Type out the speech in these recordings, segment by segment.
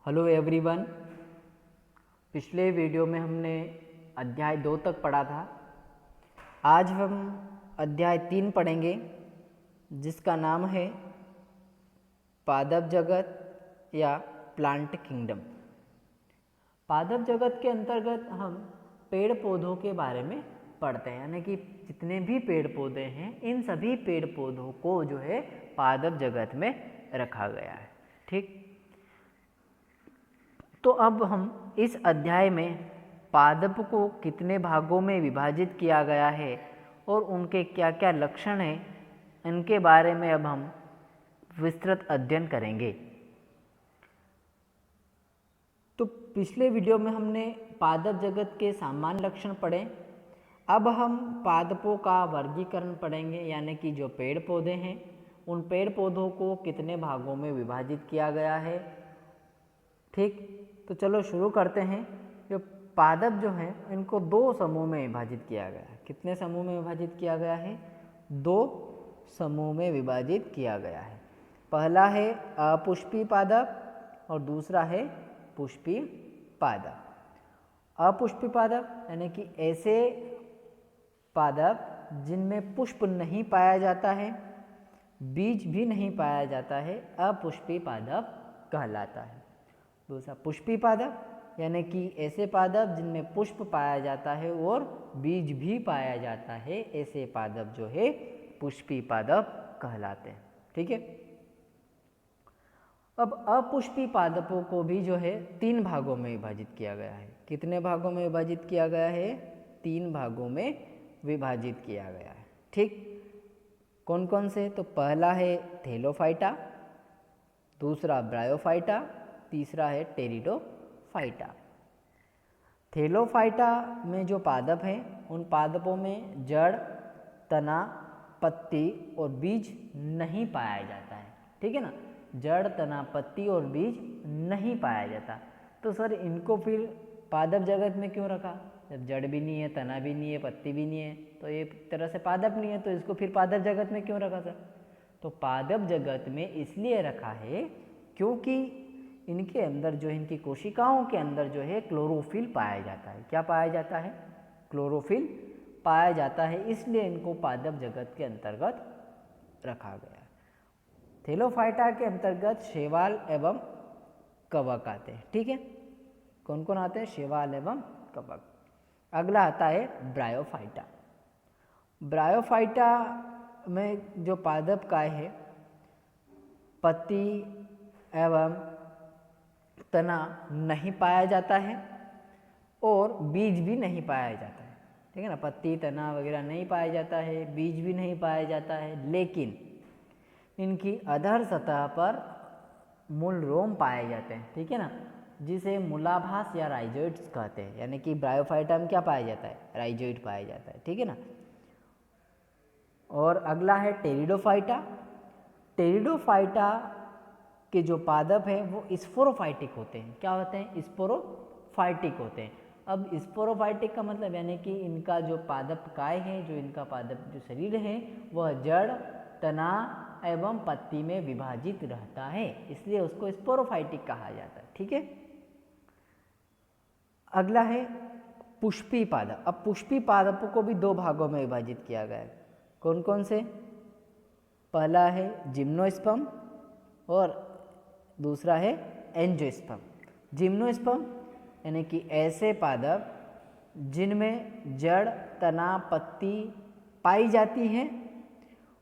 Hello everyone. पिछले video में हमने अध्याय 2 तक पढ़ा था। आज हम अध्याय 3 पढ़ेंगे जिसका नाम है पादप जगत या प्लांट किंगडम। पादप जगत के अंतर्गत हम पेड़ पौधों के बारे में पढ़ते हैं, यानी कि जितने भी पेड़ पौधे हैं इन सभी पेड़ पौधों को जो है पादप जगत में रखा गया है। ठीक, तो अब हम इस अध्याय में पादप को कितने भागों में विभाजित किया गया है और उनके क्या क्या लक्षण हैं, इनके बारे में अब हम विस्तृत अध्ययन करेंगे। तो पिछले वीडियो में हमने पादप जगत के सामान्य लक्षण पढ़े। अब हम पादपों का वर्गीकरण पढ़ेंगे, यानी कि जो पेड़ पौधे हैं उन पेड़ पौधों को कितने भागों में विभाजित किया गया है। ठीक, तो चलो शुरू करते हैं। जो पादप जो हैं इनको 2 समूह में विभाजित किया गया है। कितने समूह में विभाजित किया गया है? 2 समूह में विभाजित किया गया है। पहला है अपुष्पी पादप और दूसरा है पुष्पी पादप। अपुष्पी पादप यानी कि ऐसे पादप जिनमें पुष्प नहीं पाया जाता है, बीज भी नहीं पाया जाता है, अपुष्पी पादप कहलाता है। दूसरा पुष्पी पादप यानी कि ऐसे पादप जिनमें पुष्प पाया जाता है और बीज भी पाया जाता है, ऐसे पादप जो है पुष्पी पादप कहलाते हैं। ठीक है, अब अपुष्पी पादपों को भी जो है 3 भागों में विभाजित किया गया है। कितने भागों में विभाजित किया गया है? 3 भागों में विभाजित किया गया है। ठीक, कौन कौन से? तो पहला है थैलोफाइटा, दूसरा ब्रायोफाइटा, तीसरा है टेरिडोफाइटा। थैलोफाइटा में जो पादप हैं उन पादपों में जड़, तना, पत्ती और बीज नहीं पाया जाता है। ठीक है ना, जड़, तना, पत्ती और बीज नहीं पाया जाता। तो सर इनको फिर पादप जगत में क्यों रखा? जब जड़ भी नहीं है, तना भी नहीं है, पत्ती भी नहीं है, तो ये तरह से पादप नहीं है, तो इसको फिर पादप जगत में क्यों रखा सर? तो पादप जगत में इसलिए रखा है क्योंकि इनके अंदर जो इनकी कोशिकाओं के अंदर जो है क्लोरोफिल पाया जाता है। क्या पाया जाता है? क्लोरोफिल पाया जाता है, इसलिए इनको पादप जगत के अंतर्गत रखा गया है। थैलोफाइटा के अंतर्गत शैवाल एवं कवक आते हैं। ठीक है, कौन कौन आते हैं? शैवाल एवं कवक। अगला आता है ब्रायोफाइटा। ब्रायोफाइटा में जो पादप काय है, पत्ती एवं तना नहीं पाया जाता है और बीज भी नहीं पाया जाता है। ठीक है ना, पत्ती, तना वगैरह नहीं पाया जाता है, बीज भी नहीं पाया जाता है, लेकिन इनकी अधर सतह पर मूल रोम पाए जाते हैं। ठीक है ना, जिसे मूलाभास या राइजोइड्स कहते हैं। यानी कि ब्रायोफाइटा में क्या पाया जाता है? राइजोइड पाया जाता है। ठीक है ना, और अगला है टेरिडोफाइटा। टेरिडोफाइटा के जो पादप हैं वो स्पोरोफाइटिक होते हैं। क्या होते हैं? स्पोरोफाइटिक होते हैं। अब स्पोरोफाइटिक का मतलब यानी कि इनका जो पादप काय है, जो इनका पादप जो शरीर है वह जड़, तना एवं पत्ती में विभाजित रहता है, इसलिए उसको स्पोरोफाइटिक कहा जाता है। ठीक है, अगला है पुष्पी पादप। अब पुष्पी पादपों को भी 2 भागों में विभाजित किया गया है। कौन कौन से? पहला है जिम्नोस्पर्म और दूसरा है एंजियोस्पर्म। जिम्नोस्पर्म यानी कि ऐसे पादप जिनमें जड़, तना, पत्ती पाई जाती है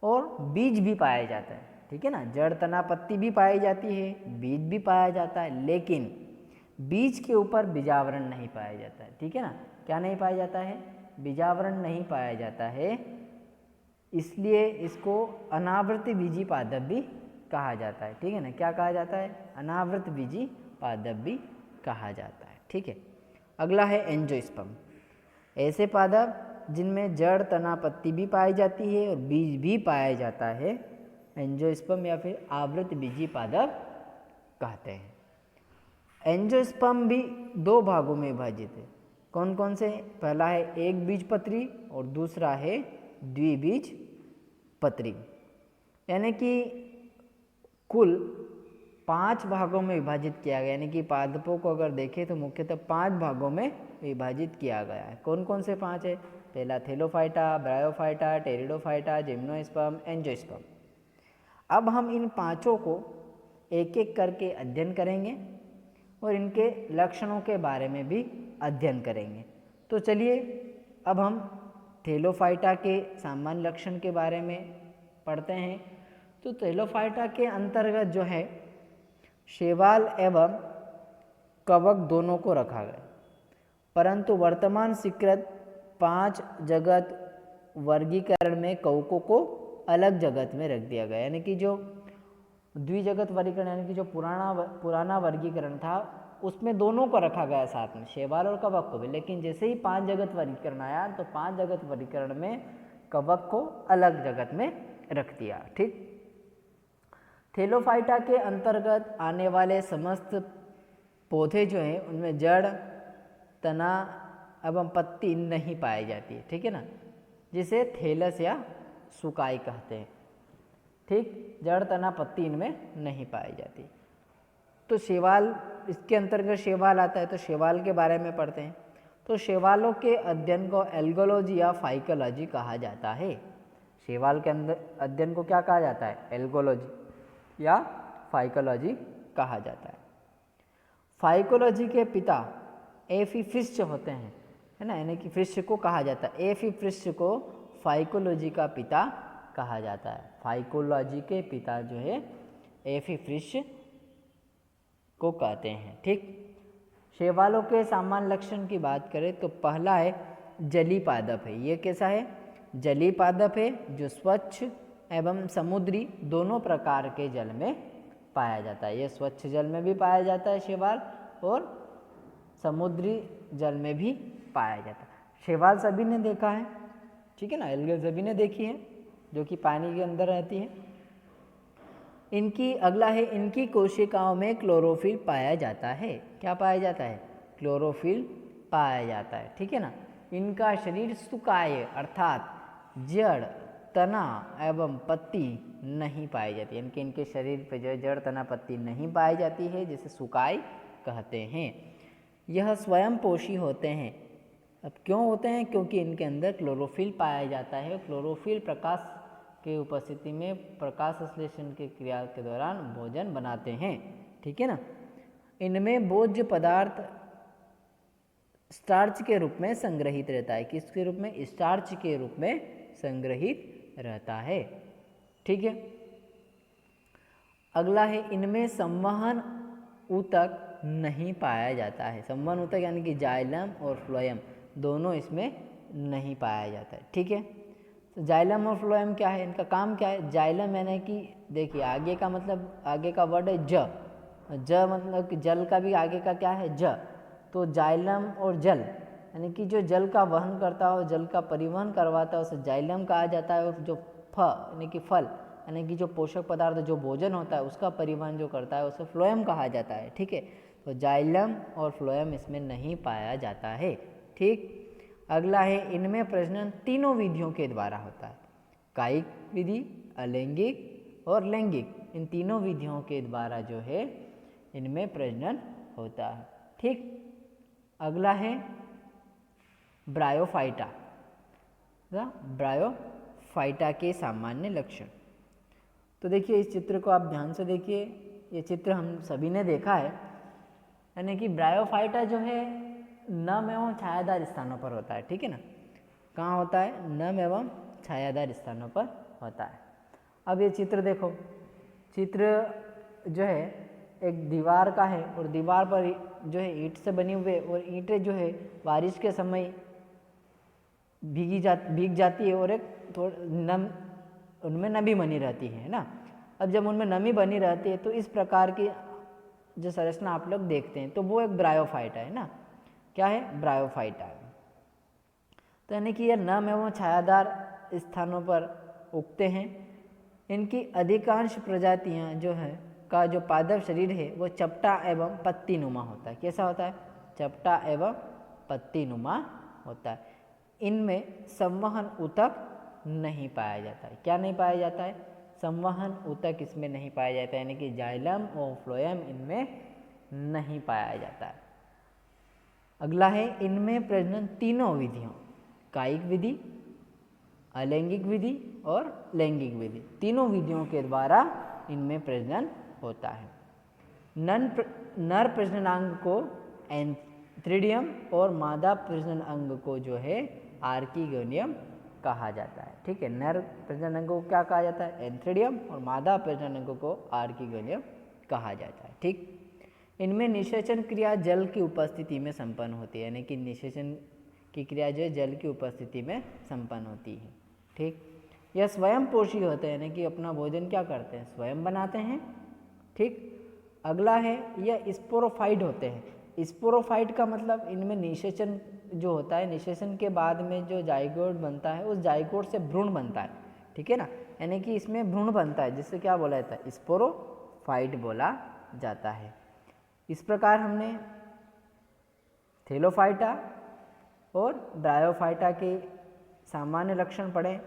और बीज भी पाया जाता है। ठीक है ना, जड़, तना, पत्ती भी पाई जाती है, बीज भी पाया जाता है, लेकिन बीज के ऊपर बीजावरण नहीं पाया जाता है। ठीक है ना, क्या नहीं पाया जाता है? बीजावरण नहीं पाया जाता है, इसलिए इसको अनावृत बीजी पादप भी कहा जाता है। ठीक है ना, क्या कहा जाता है? अनावृत बीजी पादप भी कहा जाता है। ठीक है, अगला है एंजियोस्पर्म। ऐसे पादप जिनमें जड़, तना, पत्ती भी पाई जाती है और बीज भी पाया जाता है, एंजियोस्पर्म या फिर आवृत बीजी पादप कहते हैं। एंजियोस्पर्म भी 2 भागों में विभाजित है। कौन कौन से? पहला है एक बीजपत्री और दूसरा है द्विबीजपत्री। यानी कि कुल 5 भागों में विभाजित किया गया, यानी कि पादपों को अगर देखें तो मुख्यतः 5 भागों में विभाजित किया गया है। कौन कौन से 5 है? पहला Thallophyta, bryophyta, pteridophyta, gymnosperm, angiosperm. अब हम इन पांचों को एक एक करके अध्ययन करेंगे और इनके लक्षणों के बारे में भी अध्ययन करेंगे। तो चलिए अब हम थैलोफाइटा के सामान्य लक्षण के बारे में पढ़ते हैं। तो थैलोफाइटा के अंतर्गत जो है शैवाल एवं कवक दोनों को रखा गया, परंतु वर्तमान स्वीकृत 5 जगत वर्गीकरण में कवकों को अलग जगत में रख दिया गया, यानी कि जो द्विजगत वर्गीकरण यानी कि जो पुराना वर्गीकरण था उसमें दोनों को रखा गया साथ में, शैवाल और कवक को भी। लेकिन जैसे ही 5 जगत वर्गीकरण आया तो 5 जगत वर्गीकरण में कवक को अलग जगत में रख दिया। ठीक, थैलोफाइटा के अंतर्गत आने वाले समस्त पौधे जो हैं उनमें जड़, तना एवं पत्ती नहीं पाई जाती है। ठीक है ना, जिसे थैलस या सुकाई कहते हैं। ठीक, जड़, तना, पत्ती इनमें नहीं पाई जाती। तो शैवाल, इसके अंतर्गत शैवाल आता है, तो शैवाल के बारे में पढ़ते हैं। तो शैवालों के अध्ययन को एल्गोलॉजी या फाइकोलॉजी कहा जाता है। शैवाल के अंदर अध्ययन को क्या कहा जाता है? एल्गोलॉजी या फाइकोलॉजी कहा जाता है। फाइकोलॉजी के पिता एफी फिश होते हैं, है ना, यानी कि फिश को कहा जाता है, एफी फिश को फाइकोलॉजी का पिता कहा जाता है। फाइकोलॉजी के पिता जो है एफी फिश को कहते हैं। ठीक, शैवालों के सामान्य लक्षण की बात करें तो पहला है जलीय पादप है। ये कैसा है? जलीय पादप है जो स्वच्छ एवं समुद्री दोनों प्रकार के जल में पाया जाता है। ये स्वच्छ जल में भी पाया जाता है शैवाल, और समुद्री जल में भी पाया जाता है। शैवाल सभी ने देखा है, ठीक है ना, एल्गे सभी ने देखी है, जो कि पानी के अंदर रहती है। इनकी अगला है, इनकी कोशिकाओं में क्लोरोफिल पाया जाता है। क्या पाया जाता है? क्लोरोफिल पाया जाता है। ठीक है ना, इनका शरीर सुकाय अर्थात जड़, तना एवं पत्ती नहीं पाई जाती, यानी कि इनके शरीर पे जो जड़, तना, पत्ती नहीं पाई जाती है, जिसे सुकाय कहते हैं। यह स्वयं पोषी होते हैं। अब क्यों होते हैं? क्योंकि इनके अंदर क्लोरोफिल पाया जाता है। क्लोरोफिल प्रकाश के उपस्थिति में प्रकाश संश्लेषण की क्रिया के दौरान भोजन बनाते हैं। ठीक है ना, इनमें भोज्य पदार्थ स्टार्च के रूप में संग्रहित रहता है। किसके रूप में? स्टार्च के रूप में संग्रहित रहता है। ठीक है, अगला है, इनमें संवहन ऊतक नहीं पाया जाता है। संवहन ऊतक यानी कि जाइलम और फ्लोएम दोनों इसमें नहीं पाया जाता है। ठीक है, तो जाइलम और फ्लोएम क्या है? इनका काम क्या है? जाइलम यानी कि देखिए आगे का मतलब, आगे का वर्ड है ज मतलब कि जल का भी आगे का क्या है? ज। तो जाइलम और जल यानी कि जो जल का वहन करता हो, जल का परिवहन करवाता है, उसे जाइलम कहा जाता है। और जो यानी कि फल यानी कि जो पोषक पदार्थ, जो भोजन होता है, उसका परिवहन जो करता है, उसे फ्लोएम कहा जाता है। ठीक है, तो जाइलम और फ्लोएम इसमें नहीं पाया जाता है। ठीक, अगला है, इनमें प्रजनन तीनों विधियों के द्वारा होता है। कायिक विधि, अलैंगिक और लैंगिक, इन तीनों विधियों के द्वारा जो है इनमें प्रजनन होता है। ठीक, अगला है ब्रायोफाइटा। ब्रायोफाइटा के सामान्य लक्षण। तो देखिए इस चित्र को आप ध्यान से देखिए, ये चित्र हम सभी ने देखा है, यानी कि ब्रायोफाइटा जो है नम एवं छायादार स्थानों पर होता है। ठीक है ना, कहाँ होता है? नम एवं छायादार स्थानों पर होता है। अब ये चित्र देखो, चित्र जो है एक दीवार का है, और दीवार पर जो है ईंट से बनी हुई, और ईंटें जो है बारिश के समय भीग जाती है, और एक थोड़ा उनमें नमी बनी रहती है ना। अब जब उनमें नमी बनी रहती है तो इस प्रकार की जो संरचना आप लोग देखते हैं, तो वो एक ब्रायोफाइटा है ना। क्या है? ब्रायोफाइटा। तो यानी कि यह नम एवं छायादार स्थानों पर उगते हैं। इनकी अधिकांश प्रजातियां जो है का जो पादप शरीर है वो चपटा एवं पत्ती नुमा होता है। कैसा होता है? चपटा एवं पत्ती नुमा होता है। इनमें संवहन ऊतक नहीं पाया जाता है। क्या नहीं पाया जाता है? संवहन ऊतक इसमें नहीं पाया जाता है, यानी कि जाइलम और फ्लोएम इनमें नहीं पाया जाता है। अगला है इनमें प्रजनन तीनों विधियों, कायिक विधि, अलैंगिक विधि और लैंगिक विधि, तीनों विधियों के द्वारा इनमें प्रजनन होता है। नर प्रजननांग को एंथ्रिडियम और मादा प्रजनन अंग को जो है आर्किगोनियम कहा जाता है। ठीक है, नर प्रजनन अंग को क्या कहा जाता है? एंथ्रिडियम, और मादा प्रजनन अंग को आर्किगोनियम कहा जाता है। ठीक, इनमें निषेचन क्रिया जल की उपस्थिति में संपन्न होती है, यानी कि निषेचन की क्रिया जो है जल की उपस्थिति में संपन्न होती है। ठीक, यह स्वयं पोषी होते हैं, यानी कि अपना भोजन क्या करते हैं? स्वयं बनाते हैं। ठीक, अगला है यह स्पोरोफाइट होते हैं। स्पोरोफाइट का मतलब इनमें निषेचन जो होता है, निषेचन के बाद में जो जाइगोट बनता है उस जाइगोट से भ्रूण बनता है। ठीक है ना, यानी कि इसमें भ्रूण बनता है, जिससे क्या बोला जाता है? स्पोरोफाइट बोला जाता है। इस प्रकार हमने थैलोफाइटा और ब्रायोफाइटा के सामान्य लक्षण पढ़े।